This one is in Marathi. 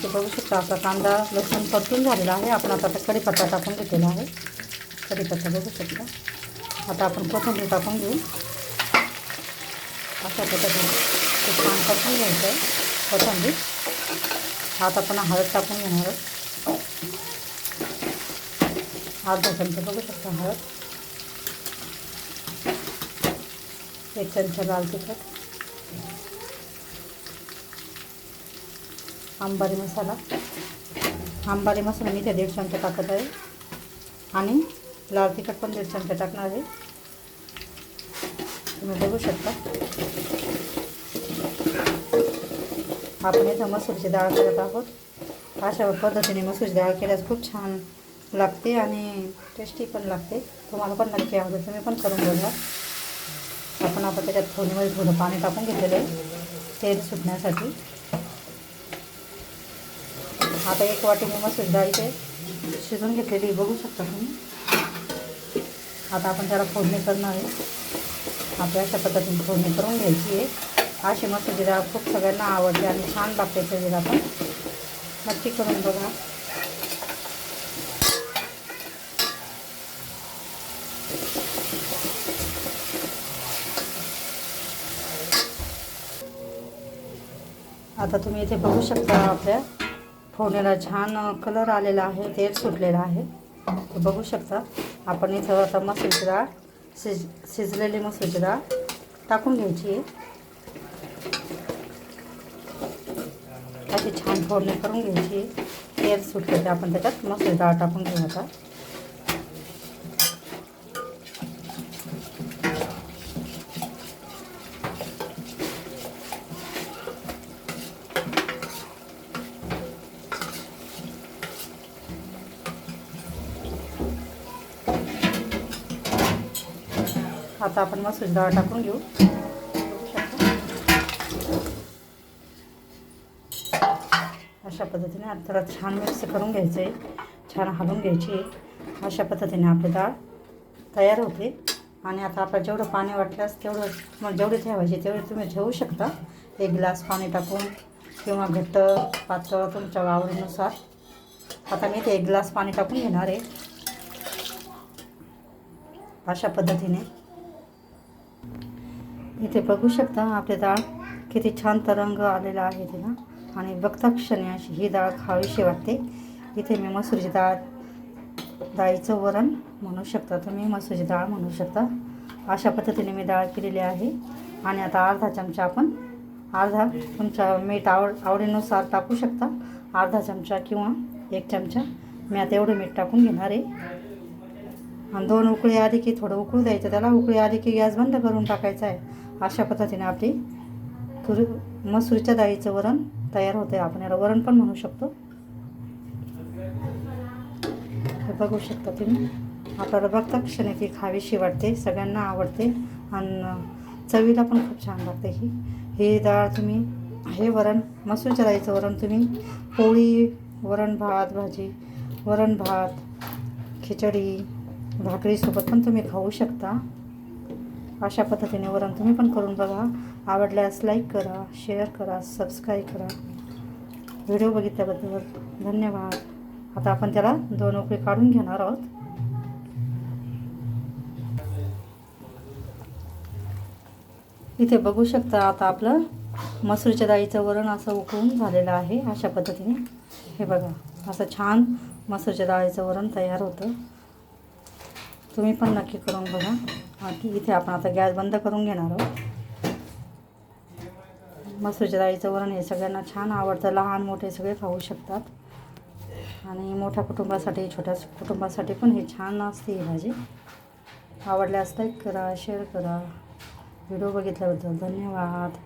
इथे बघू शकता आपला कांदा लसूण परतून झालेला आहे. आपण आता कढीपत्ता टाकून घेतलेला आहे. कढीपत्ता बघू शकता. आता आपण कोथिंबीर टाकून घेऊ. अशा पद्धतीने ते छान परतून घ्यायचं आहे कोथिंबीर. आता आपण हळद टाकून घेणार आहोत. अर्धा चमचा बघू शकता हळद, 1 चमचा लाल तिखट, अंबारी मसाला मी इथे 1.5 चमचा टाकत आहे आणि लाल तिखट पण 1.5 चमचा टाकणार आहे. तुम्ही बघू शकता. आपण इथं मसूरची डाळ करत आहोत. अशा पद्धतीने मसूरची डाळ केल्यास खूप छान लागते आणि टेस्टी पण लागते. तुम्हाला पण नक्की आवडेल, तुम्ही पण करून बघा. आपण आता त्याच्यात फोडणीमध्ये थोडं पाणी टाकून घेतलेलं आहे तेल सुटण्यासाठी. आता 1 वाटी मी मसूर डाळ इथे शिजून घेतलेली बघू शकता तुम्ही. आता आपण त्याला फोडणी करणार आहे. आपल्या अशा पद्धतीने फोडणी करून घ्यायची आहे. अशी मसूरची डाळ खूप सगळ्यांना आवडते आणि छान लागते. चवीला पण नक्की करून बघा. आता तुम्ही इथे बघू शकता आपल्या फोडणीला छान कलर आलेला आहे, तेल सुटलेलं आहे. ते बघू शकता. आपण इथं आता मसूरची डाळ शिजलेली मसूरची डाळ टाकून घ्यायची आहे. अशी छान फोडणी करून घ्यायची आहे. तेल सुटले ते आपण त्याच्यात मसूरची डाळ टाकून घेऊ. आता आपण मसूरची डाळ टाकून घेऊ. अशा पद्धतीने आता त्याला छान मिक्स करून घ्यायचं आहे, छान हलवून घ्यायची आहे. अशा पद्धतीने आपली डाळ तयार होते. आणि आता आपल्याला जेवढं पाणी वाटल्यास तेवढं, मग जेवढी ठेवायची तेवढी तुम्ही ठेवू शकता. 1 ग्लास पाणी टाकून किंवा घट्ट पातळ तुमच्या आवडीनुसार. आता मी इथे 1 ग्लास पाणी टाकून घेणार आहे. अशा पद्धतीने इथे बघू शकता आपली डाळ किती छान तरंग आलेला आहे तिला. आणि बघता क्षणी अशी ही डाळ खावीशी वाटते. इथे मी मसूरची डाळीचं वरण म्हणू शकता तुम्ही, मसूरची डाळ म्हणू शकता. अशा पद्धतीने मी डाळ केलेली आहे. आणि आता अर्धा चमचा आपण तुमच्या मीठ आवडीनुसार टाकू शकता. अर्धा चमचा किंवा 1 चमचा मी आता एवढं मीठ टाकून घेणार आहे. आणि 2 उकळी आली की थोडं उकळू द्यायचं त्याला. उकळी आली की गॅस बंद करून टाकायचा आहे. अशा पद्धतीने आपली मसूरच्या डाळीचं वरण तयार होते. आपण याला वरण पण म्हणू शकतो. हे बघू शकता तुम्ही. आपल्याला बघता क्षणी ती खावीशी वाटते, सगळ्यांना आवडते आणि चवीला पण खूप छान लागते. ही डाळ तुम्ही, हे वरण मसूरच्या डाळीचं वरण तुम्ही पोळी, वरण भात भाजी, वरण भात, खिचडी, भाकरीसोबत पण तुम्ही खाऊ शकता. अशा पद्धतीने वरण तुम्ही पण करून बघा. आवडल्यास लाईक करा, शेअर करा, सबस्क्राईब करा. व्हिडिओ बघितल्याबद्दल धन्यवाद. आता आपण त्याला 2 उकळी काढून घेणार आहोत. इथे बघू शकता आता आपलं मसूरच्या डाळीचं वरण असं उकळून झालेलं आहे. अशा पद्धतीने हे बघा, असं छान मसूरच्या डाळीचं वरण तयार होतं. तुम्ही पण नक्की करून बघा. आणि इथे आपण आता गॅस बंद करून घेणार आहोत. मसूरच्या डाळीचं वरण हे सगळ्यांना छान आवडतं. लहान मोठे सगळे खाऊ शकतात. आणि मोठ्या कुटुंबासाठी, छोट्या कुटुंबासाठी पण हे छान असते ही भाजी. आवडल्यास लाईक करा, शेअर करा. व्हिडिओ बघितल्याबद्दल धन्यवाद.